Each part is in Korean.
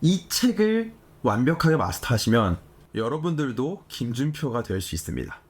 이 책을 완벽하게 마스터하시면 여러분들도 김준표가 될 수 있습니다.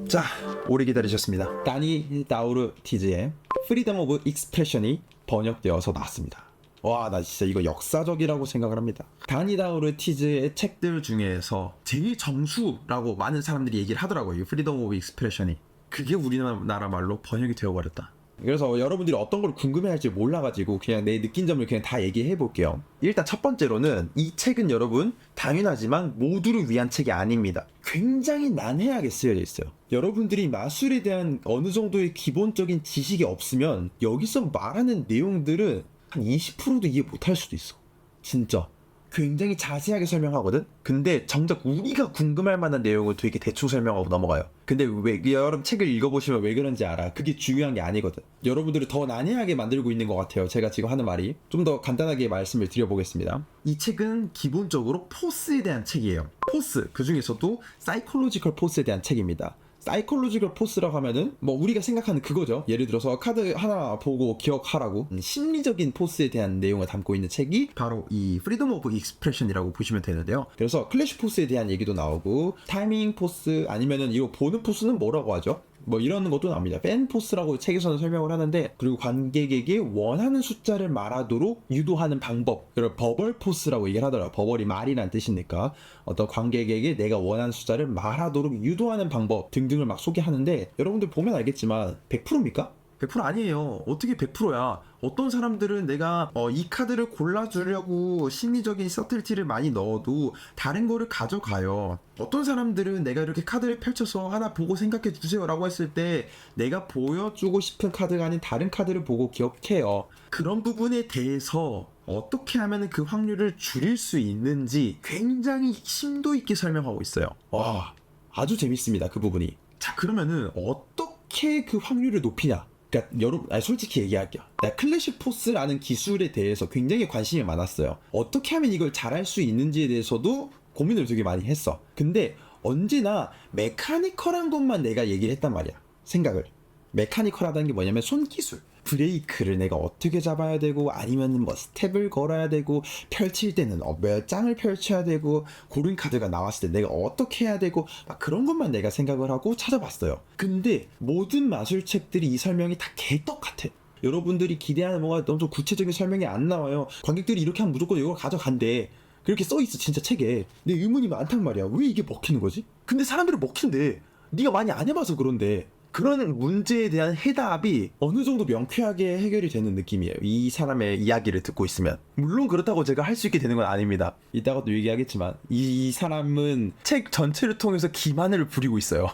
자, 오래 기다리셨습니다. 다니 다우르티즈의 프리덤 오브 익스프레션이 번역되어서 나왔습니다. 와, 나 진짜 이거 역사적이라고 생각을 합니다. 다니 다우르티즈의 책들 중에서 제일 정수라고 많은 사람들이 얘기를 하더라고요. 이 프리덤 오브 익스프레션이. 그게 우리나라 말로 번역이 되어버렸다. 그래서 여러분들이 어떤 걸 궁금해할지 몰라가지고 그냥 내 느낀 점을 그냥 다 얘기해 볼게요. 일단 첫 번째로는 이 책은 여러분 당연하지만 모두를 위한 책이 아닙니다. 굉장히 난해하게 쓰여져 있어요. 여러분들이 마술에 대한 어느 정도의 기본적인 지식이 없으면 여기서 말하는 내용들은 한 20%도 이해 못할 수도 있어. 진짜 굉장히 자세하게 설명하거든? 근데 정작 우리가 궁금할 만한 내용을 되게 대충 설명하고 넘어가요. 근데 왜 여러분 책을 읽어보시면 왜 그런지 알아. 그게 중요한 게 아니거든. 여러분들을 더 난해하게 만들고 있는 것 같아요. 제가 지금 하는 말이. 좀 더 간단하게 말씀을 드려보겠습니다. 이 책은 기본적으로 포스에 대한 책이에요. 포스, 그 중에서도 사이콜로지컬 포스에 대한 책입니다. 사이콜로지컬 포스라고 하면은 뭐 우리가 생각하는 그거죠. 예를 들어서 카드 하나 보고 기억하라고 심리적인 포스에 대한 내용을 담고 있는 책이 바로 이 프리덤 오브 익스프레션이라고 보시면 되는데요. 그래서 클래시 포스에 대한 얘기도 나오고 타이밍 포스 아니면은 이거 보는 포스는 뭐라고 하죠? 뭐 이런 것도 나옵니다. 팬 포스라고 책에서는 설명을 하는데, 그리고 관객에게 원하는 숫자를 말하도록 유도하는 방법, 이걸 버벌 포스라고 얘기를 하더라고요. 버벌이 말이란 뜻이니까 어떤 관객에게 내가 원하는 숫자를 말하도록 유도하는 방법 등등을 막 소개하는데, 여러분들 보면 알겠지만 100%입니까? 100% 아니에요. 어떻게 100%야? 어떤 사람들은 내가 이 카드를 골라주려고 심리적인 서틀티를 많이 넣어도 다른 거를 가져가요. 어떤 사람들은 내가 이렇게 카드를 펼쳐서 하나 보고 생각해 주세요 라고 했을 때 내가 보여주고 싶은 카드가 아닌 다른 카드를 보고 기억해요. 그런 부분에 대해서 어떻게 하면 그 확률을 줄일 수 있는지 굉장히 심도 있게 설명하고 있어요. 와, 아주 재밌습니다. 그 부분이. 자, 그러면은 어떻게 그 확률을 높이냐? 그러니까 여러분, 솔직히 얘기할게요. 내가 클래식 포스라는 기술에 대해서 굉장히 관심이 많았어요. 어떻게 하면 이걸 잘할 수 있는지에 대해서도 고민을 되게 많이 했어. 근데 언제나 메카니컬한 것만 내가 얘기를 했단 말이야. 생각을. 메카니컬하다는 게 뭐냐면 손기술. 브레이크를 내가 어떻게 잡아야 되고, 아니면 뭐 스텝을 걸어야 되고, 펼칠 때는 몇 장을 펼쳐야 되고, 고른 카드가 나왔을 때 내가 어떻게 해야 되고, 막 그런 것만 내가 생각을 하고 찾아봤어요. 근데 모든 마술책들이 이 설명이 다 개떡같아. 여러분들이 기대하는 뭔가 너무 좀 구체적인 설명이 안 나와요. 관객들이 이렇게 하면 무조건 이걸 가져간대. 그렇게 써있어 진짜 책에. 내 의문이 많단 말이야. 왜 이게 먹히는 거지? 근데 사람들은 먹힌대. 네가 많이 안 해봐서 그런데. 그런 문제에 대한 해답이 어느 정도 명쾌하게 해결이 되는 느낌이에요. 이 사람의 이야기를 듣고 있으면. 물론 그렇다고 제가 할 수 있게 되는 건 아닙니다. 이따가 또 얘기하겠지만 이 사람은 책 전체를 통해서 기만을 부리고 있어요.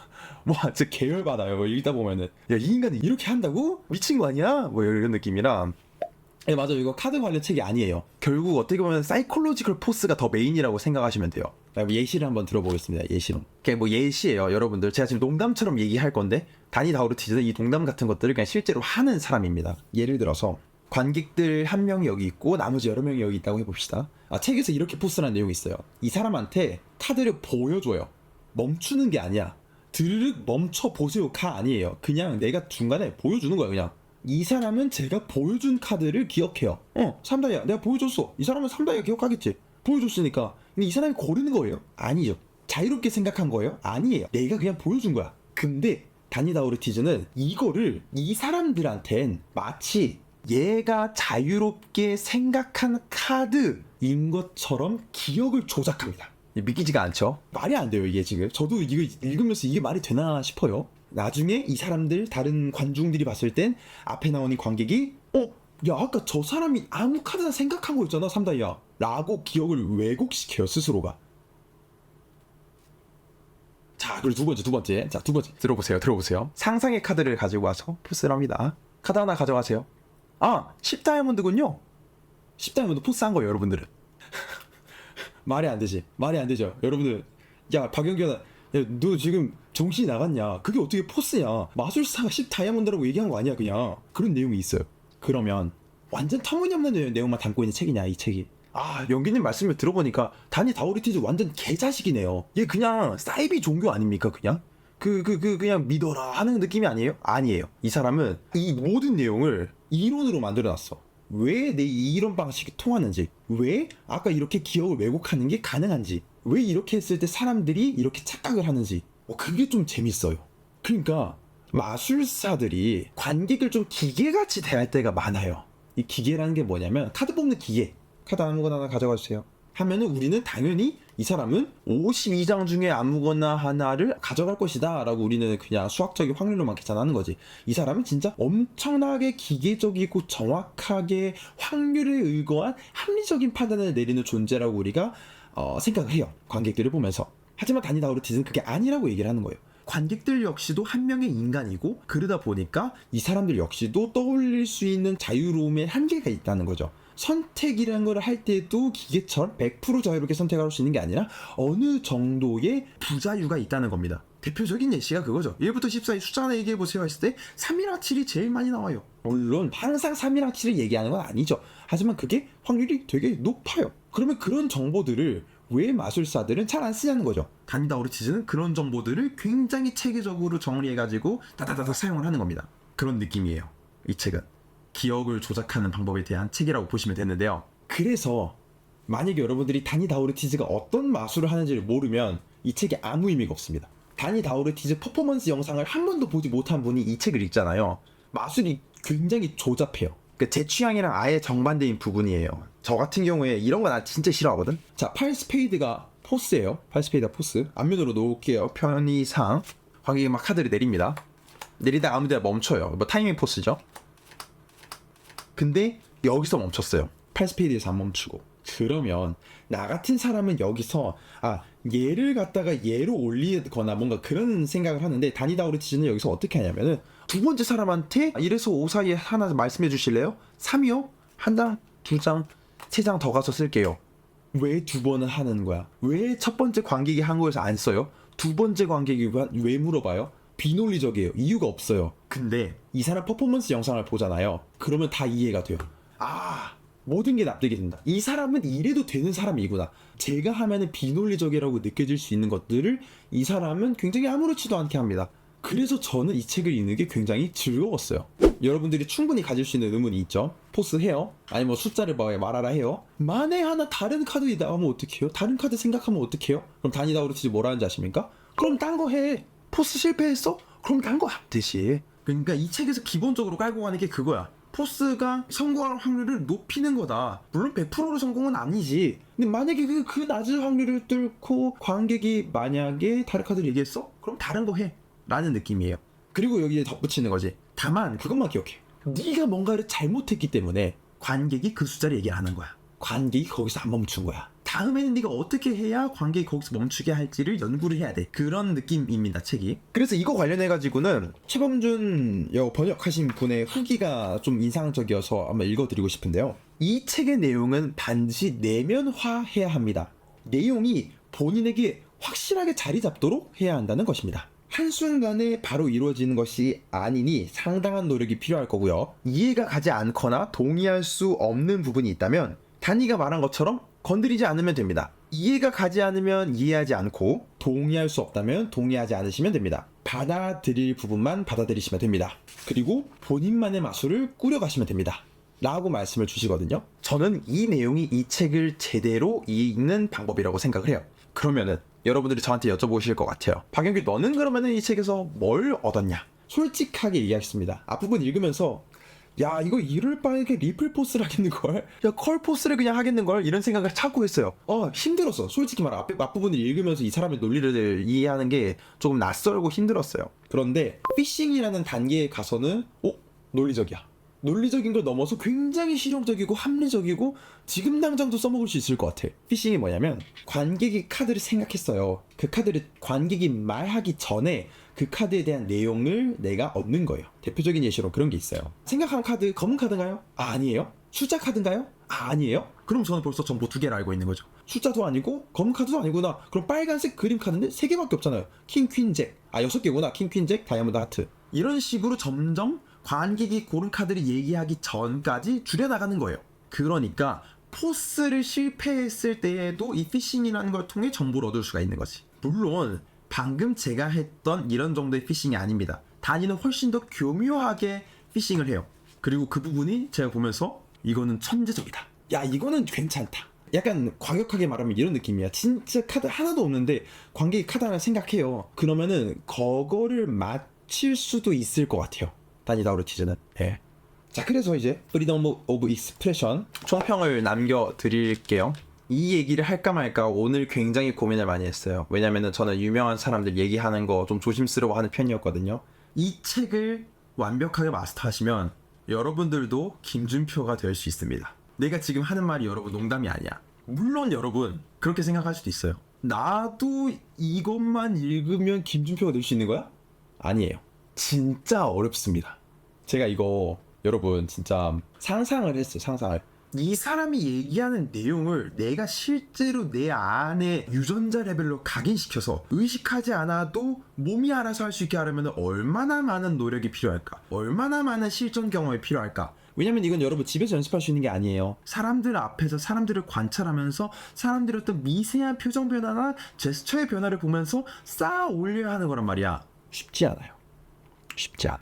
뭐 진짜 계열받아요. 뭐 읽다 보면은 야, 이 인간이 이렇게 한다고? 미친 거 아니야? 뭐 이런 느낌이라. 네, 맞아요. 이거 카드 관련 책이 아니에요. 결국 어떻게 보면 사이콜로지컬 포스가 더 메인이라고 생각하시면 돼요. 예시를 한번 들어보겠습니다. 예시로. 그게 뭐 예시예요, 여러분들. 제가 지금 농담처럼 얘기할 건데, 다니 다우르티즈는 이 농담 같은 것들을 그냥 실제로 하는 사람입니다. 예를 들어서 관객들 한 명이 여기 있고 나머지 여러 명이 여기 있다고 해봅시다. 책에서 이렇게 포스라는 내용이 있어요. 이 사람한테 카드를 보여줘요. 멈추는 게 아니야. 드르륵 멈춰 보세요가 아니에요. 그냥 내가 중간에 보여주는 거예요. 그냥 이 사람은 제가 보여준 카드를 기억해요. 3다이아 내가 보여줬어. 이 사람은 3다이아 기억하겠지. 보여줬으니까. 근데 이 사람이 고르는 거예요? 아니죠. 자유롭게 생각한 거예요? 아니에요. 내가 그냥 보여준 거야. 근데 다니 다우르티즈는 이거를 이 사람들한텐 마치 얘가 자유롭게 생각한 카드인 것처럼 기억을 조작합니다. 믿기지가 않죠? 말이 안 돼요, 이게 지금. 저도 이거 읽으면서 이게 말이 되나 싶어요. 나중에 이 사람들, 다른 관중들이 봤을 땐 앞에 나오는 관객이 야, 아까 저 사람이 아무 카드나 생각한 거 있잖아, 3다이아 라고 기억을 왜곡시켜요, 스스로가. 자, 그리고 두 번째 들어보세요. 상상의 카드를 가지고 와서 포스를 합니다. 카드 하나 가져가세요. 10다이아몬드군요. 10다이아몬드 포스한 거예요, 여러분들은. 말이 안 되죠, 여러분들. 야, 박영규야, 야, 너 지금 정신이 나갔냐? 그게 어떻게 포스냐? 마술사가 10다이아몬드라고 얘기한 거 아니야, 그냥. 그런 내용이 있어요. 그러면 완전 터무니없는 내용만 담고 있는 책이냐, 이 책이? 연기님 말씀을 들어보니까 다니 다우르티즈 완전 개자식이네요. 얘 그냥 사이비 종교 아닙니까, 그냥? 그냥 믿어라 하는 느낌이 아니에요? 아니에요. 이 사람은 이 모든 내용을 이론으로 만들어놨어. 왜 내 이런 방식이 통하는지, 왜 아까 이렇게 기억을 왜곡하는 게 가능한지, 왜 이렇게 했을 때 사람들이 이렇게 착각을 하는지, 그게 좀 재밌어요. 그러니까 마술사들이 관객을 좀 기계같이 대할 때가 많아요. 이 기계라는 게 뭐냐면 카드 뽑는 기계. 카드 아무거나 하나 가져가 주세요 하면은 우리는 당연히 이 사람은 52장 중에 아무거나 하나를 가져갈 것이다 라고 우리는 그냥 수학적인 확률로만 계산하는 거지. 이 사람은 진짜 엄청나게 기계적이고 정확하게 확률에 의거한 합리적인 판단을 내리는 존재라고 우리가 생각을 해요, 관객들을 보면서. 하지만 다니 다우르티즈는 그게 아니라고 얘기를 하는 거예요. 관객들 역시도 한 명의 인간이고, 그러다 보니까 이 사람들 역시도 떠올릴 수 있는 자유로움의 한계가 있다는 거죠. 선택이라는 걸 할 때도 기계처럼 100% 자유롭게 선택할 수 있는 게 아니라 어느 정도의 부자유가 있다는 겁니다. 대표적인 예시가 그거죠. 1부터 14의 숫자 하나 얘기해보세요 했을 때 3이랑 7이 제일 많이 나와요. 물론 항상 3이랑 7을 얘기하는 건 아니죠. 하지만 그게 확률이 되게 높아요. 그러면 그런 정보들을 왜 마술사들은 잘 안 쓰냐는 거죠. 다니 다우르티즈는 그런 정보들을 굉장히 체계적으로 정리해가지고 다다다다 사용을 하는 겁니다. 그런 느낌이에요, 이 책은. 기억을 조작하는 방법에 대한 책이라고 보시면 되는데요. 그래서 만약에 여러분들이 다니 다우르티즈가 어떤 마술을 하는지를 모르면 이 책이 아무 의미가 없습니다. 다니 다우르티즈 퍼포먼스 영상을 한 번도 보지 못한 분이 이 책을 읽잖아요. 마술이 굉장히 조잡해요. 제 취향이랑 아예 정반대인 부분이에요. 저 같은 경우에 이런 거 나 진짜 싫어하거든. 자, 8스페이드가 포스예요. 8스페이드가 포스. 앞면으로 놓을게요. 편의상 관객이 막 카드를 내립니다. 내리다 아무 데나 멈춰요. 타이밍 포스죠. 근데 여기서 멈췄어요. 8스페이드에서 안 멈추고. 그러면 나 같은 사람은 여기서 얘를 갖다가 얘로 올리거나 뭔가 그런 생각을 하는데, 다니 다우르티즈는 여기서 어떻게 하냐면은 두 번째 사람한테 1에서 5 사이에 하나 말씀해 주실래요? 3이요? 한 장, 두 장, 세 장 더 가서 쓸게요. 왜 두 번을 하는 거야? 왜 첫 번째 관객이 한 거에서 안 써요? 두 번째 관객이 왜 물어봐요? 비논리적이에요. 이유가 없어요. 근데 이 사람 퍼포먼스 영상을 보잖아요. 그러면 다 이해가 돼요. 모든 게 납득이 된다. 이 사람은 이래도 되는 사람이구나. 제가 하면은 비논리적이라고 느껴질 수 있는 것들을 이 사람은 굉장히 아무렇지도 않게 합니다. 그래서 저는 이 책을 읽는 게 굉장히 즐거웠어요. 여러분들이 충분히 가질 수 있는 의문이 있죠. 포스 해요? 아니 숫자를 말하라 해요? 만에 하나 다른 카드 나오면 어떡해요? 다른 카드 생각하면 어떡해요? 그럼 다니 다우르티즈 뭐라는지 아십니까? 그럼 딴 거 해. 포스 실패했어? 그럼 딴 거 하듯이. 그러니까 이 책에서 기본적으로 깔고 가는 게 그거야. 포스가 성공할 확률을 높이는 거다. 물론 100%로 성공은 아니지. 근데 만약에 그 낮은 확률을 뚫고 관객이 만약에 다른 카드를 얘기했어? 그럼 다른 거 해. 라는 느낌이에요. 그리고 여기에 덧붙이는 거지. 다만 그것만 기억해. 네가 뭔가를 잘못했기 때문에 관객이 그 숫자를 얘기 안 하는 거야. 관객이 거기서 안 멈춘 거야. 다음에는 네가 어떻게 해야 관객이 거기서 멈추게 할지를 연구를 해야 돼. 그런 느낌입니다, 책이. 그래서 이거 관련해가지고는 최범준 번역하신 분의 후기가 좀 인상적이어서 한번 읽어드리고 싶은데요. 이 책의 내용은 반드시 내면화해야 합니다. 내용이 본인에게 확실하게 자리 잡도록 해야 한다는 것입니다. 한순간에 바로 이루어지는 것이 아니니 상당한 노력이 필요할 거고요. 이해가 가지 않거나 동의할 수 없는 부분이 있다면 다니가 말한 것처럼 건드리지 않으면 됩니다. 이해가 가지 않으면 이해하지 않고, 동의할 수 없다면 동의하지 않으시면 됩니다. 받아들일 부분만 받아들이시면 됩니다. 그리고 본인만의 마술을 꾸려가시면 됩니다. 라고 말씀을 주시거든요. 저는 이 내용이 이 책을 제대로 읽는 방법이라고 생각을 해요. 그러면은 여러분들이 저한테 여쭤보실 것 같아요. 박영규, 너는 그러면은 이 책에서 뭘 얻었냐? 솔직하게 얘기하겠습니다. 앞부분 읽으면서 야, 이거 이럴 바에 리플 포스를 하겠는걸? 야, 컬 포스를 그냥 하겠는걸? 이런 생각을 자꾸 했어요. 힘들었어. 솔직히 말해. 앞부분을 읽으면서 이 사람의 논리를 이해하는 게 조금 낯설고 힘들었어요. 그런데 피싱이라는 단계에 가서는 논리적이야. 논리적인 걸 넘어서 굉장히 실용적이고 합리적이고 지금 당장도 써먹을 수 있을 것 같아. 피싱이 뭐냐면 관객이 카드를 생각했어요. 그 카드를 관객이 말하기 전에 그 카드에 대한 내용을 내가 얻는 거예요. 대표적인 예시로 그런 게 있어요. 생각한 카드 검은 카드인가요? 아니에요. 숫자 카드인가요? 아니에요. 그럼 저는 벌써 정보 2개를 알고 있는 거죠. 숫자도 아니고 검은 카드도 아니구나. 그럼 빨간색 그림 카드인데 3개밖에 없잖아요. 킹, 퀸, 잭. 6개구나. 킹, 퀸, 잭, 다이아몬드, 하트. 이런 식으로 점점 관객이 고른 카드를 얘기하기 전까지 줄여나가는 거예요. 그러니까 포스를 실패했을 때에도 이 피싱이라는 걸 통해 정보를 얻을 수가 있는 거지. 물론 방금 제가 했던 이런 정도의 피싱이 아닙니다. 다니는 훨씬 더 교묘하게 피싱을 해요. 그리고 그 부분이 제가 보면서 이거는 천재적이다. 야, 이거는 괜찮다. 약간 과격하게 말하면 이런 느낌이야. 진짜 카드 하나도 없는데 관객이 카드 하나 생각해요. 그러면은 그거를 맞힐 수도 있을 것 같아요. 다니다우르 티즈는. 예. 자, 그래서 이제 프리덤 오브 익스프레션 총평을 남겨드릴게요. 이 얘기를 할까 말까 오늘 굉장히 고민을 많이 했어요. 왜냐면은 저는 유명한 사람들 얘기하는 거 좀 조심스러워하는 편이었거든요. 이 책을 완벽하게 마스터하시면 여러분들도 김준표가 될 수 있습니다. 내가 지금 하는 말이 여러분 농담이 아니야. 물론 여러분 그렇게 생각할 수도 있어요. 나도 이것만 읽으면 김준표가 될 수 있는 거야? 아니에요. 진짜 어렵습니다. 제가 이거 여러분 진짜 상상을 했어요. 상상을. 이 사람이 얘기하는 내용을 내가 실제로 내 안에 유전자 레벨로 각인시켜서 의식하지 않아도 몸이 알아서 할 수 있게 하려면 얼마나 많은 노력이 필요할까? 얼마나 많은 실전 경험이 필요할까? 왜냐면 이건 여러분 집에서 연습할 수 있는 게 아니에요. 사람들 앞에서 사람들을 관찰하면서 사람들의 어떤 미세한 표정 변화나 제스처의 변화를 보면서 쌓아 올려야 하는 거란 말이야. 쉽지 않아요. 쉽지 않아.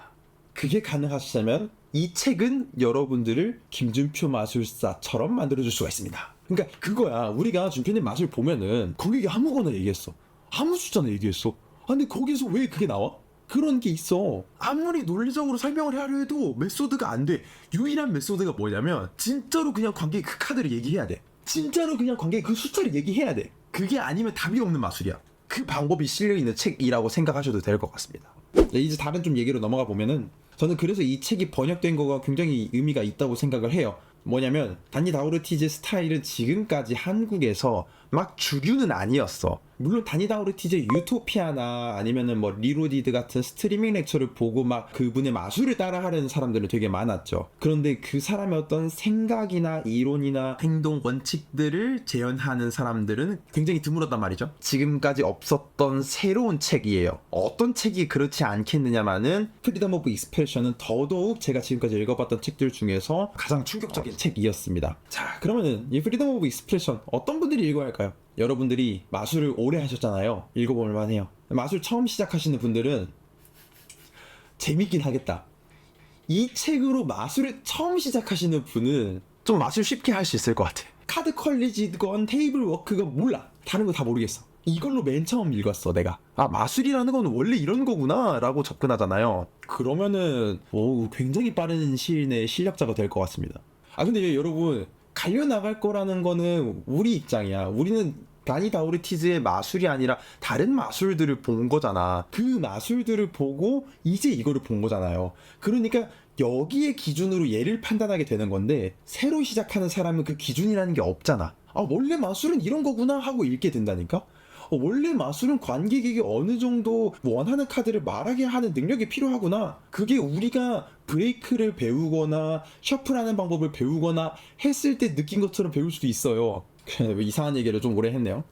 그게 가능하시다면 이 책은 여러분들을 김준표 마술사처럼 만들어줄 수가 있습니다. 그러니까 그거야. 우리가 준표님 마술 보면은 거기에 아무거나 얘기했어. 아무 숫자나 얘기했어. 아, 근데 거기서 왜 그게 나와? 그런 게 있어. 아무리 논리적으로 설명을 하려 해도 메소드가 안 돼. 유일한 메소드가 뭐냐면 진짜로 그냥 관객이 그 카드를 얘기해야 돼. 진짜로 그냥 관객이 그 숫자를 얘기해야 돼. 그게 아니면 답이 없는 마술이야. 그 방법이 실려있는 책이라고 생각하셔도 될 것 같습니다. 이제 다른 좀 얘기로 넘어가 보면은 저는 그래서 이 책이 번역된 거가 굉장히 의미가 있다고 생각을 해요. 뭐냐면 다니다우르 티즈 스타일은 지금까지 한국에서 막 주류는 아니었어. 물론 다니다우르 티즈의 유토피아나 아니면은 뭐 리로디드 같은 스트리밍 렉처를 보고 막 그분의 마술을 따라하려는 사람들은 되게 많았죠. 그런데 그 사람의 어떤 생각이나 이론이나 행동 원칙들을 재현하는 사람들은 굉장히 드물었단 말이죠. 지금까지 없었던 새로운 책이에요. 어떤 책이 그렇지 않겠느냐마는 프리덤 오브 익스프레션은 더더욱 제가 지금까지 읽어봤던 책들 중에서 가장 충격적인 책이었습니다. 자, 그러면은 이 프리덤 오브 익스프레션 어떤 분들이 읽어야 할까요? 여러분들이 마술을 오래 하셨잖아요. 읽어볼 만해요. 마술 처음 시작하시는 분들은 재밌긴 하겠다. 이 책으로 마술을 처음 시작하시는 분은 좀 마술 쉽게 할 수 있을 것 같아. 카드 퀄리지건 테이블 워크건 몰라. 다른 거 다 모르겠어. 이걸로 맨 처음 읽었어 내가. 아, 마술이라는 건 원래 이런 거구나 라고 접근하잖아요. 그러면은 굉장히 빠른 시일 내에 실력자가 될 것 같습니다. 아, 근데 여러분 갈려나갈 거라는 거는 우리 입장이야. 우리는 다니다우르 티즈의 마술이 아니라 다른 마술들을 본 거잖아. 그 마술들을 보고 이제 이거를 본 거잖아요. 그러니까 여기에 기준으로 얘를 판단하게 되는 건데 새로 시작하는 사람은 그 기준이라는 게 없잖아. 아, 원래 마술은 이런 거구나 하고 읽게 된다니까? 원래 마술은 관객에게 어느 정도 원하는 카드를 말하게 하는 능력이 필요하구나. 그게 우리가 브레이크를 배우거나 셔플하는 방법을 배우거나 했을 때 느낀 것처럼 배울 수도 있어요. 이상한 얘기를 좀 오래 했네요.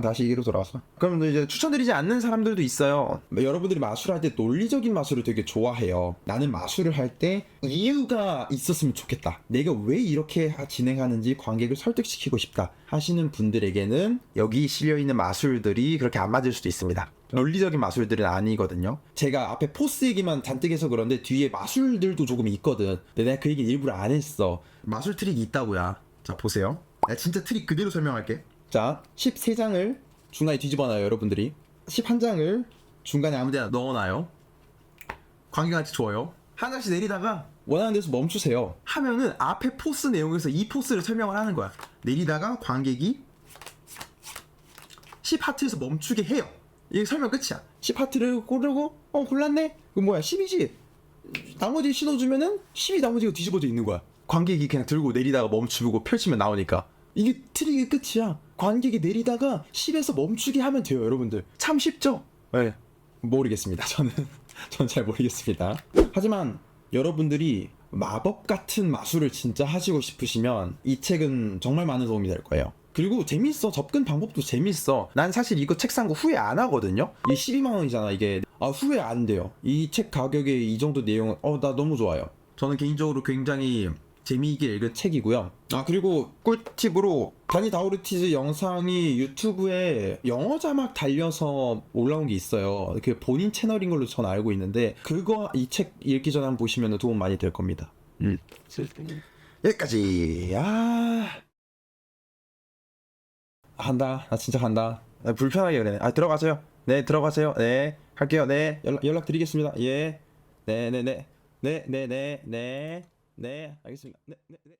다시 얘기로 돌아와서. 그럼 이제 추천드리지 않는 사람들도 있어요. 여러분들이 마술할 때 논리적인 마술을 되게 좋아해요. 나는 마술을 할 때 이유가 있었으면 좋겠다. 내가 왜 이렇게 진행하는지 관객을 설득시키고 싶다 하시는 분들에게는 여기 실려있는 마술들이 그렇게 안 맞을 수도 있습니다. 논리적인 마술들은 아니거든요. 제가 앞에 포스 얘기만 잔뜩 해서 그런데 뒤에 마술들도 조금 있거든. 근데 내가 그 얘기는 일부러 안 했어. 마술 트릭이 있다고야. 자, 보세요. 내가 진짜 트릭 그대로 설명할게. 자, 13장을 중간에 뒤집어놔요. 여러분들이 11장을 중간에 아무데나 넣어놔요. 관객한테 줘요. 하나씩 내리다가 원하는 데서 멈추세요 하면은 앞에 포스 내용에서 이 포스를 설명을 하는 거야. 내리다가 관객이 10하트에서 멈추게 해요. 이게 설명 끝이야. 10하트를 고르고 골랐네? 그럼 뭐야 10이지? 나머지 신호주면은 10이 나머지가 뒤집어져 있는 거야. 관객이 그냥 들고 내리다가 멈추고 펼치면 나오니까 이게 트릭의 끝이야. 관객이 내리다가 10에서 멈추게 하면 돼요. 여러분들 참 쉽죠? 네, 모르겠습니다. 저는 잘 모르겠습니다. 하지만 여러분들이 마법 같은 마술을 진짜 하시고 싶으시면 이 책은 정말 많은 도움이 될 거예요. 그리고 재밌어. 접근 방법도 재밌어. 난 사실 이거 책 산 거 후회 안 하거든요. 이게 12만원이잖아 이게. 후회 안 돼요. 이 책 가격에 이 정도 내용은 나 너무 좋아요. 저는 개인적으로 굉장히 재미있게 읽은 책이고요. 그리고 꿀팁으로 다니다우르 티즈 영상이 유튜브에 영어 자막 달려서 올라온 게 있어요. 그 본인 채널인 걸로 전 알고 있는데 그거 이 책 읽기 전에 한번 보시면 도움 많이 될 겁니다. 여기까지. 한다. 나 진짜 간다. 불편하게 그래. 들어가세요. 네, 들어가세요. 네, 할게요. 네, 연락 드리겠습니다. 예. 네, 네, 네, 네, 네, 네, 네, 네, 알겠습니다. 네, 네, 네.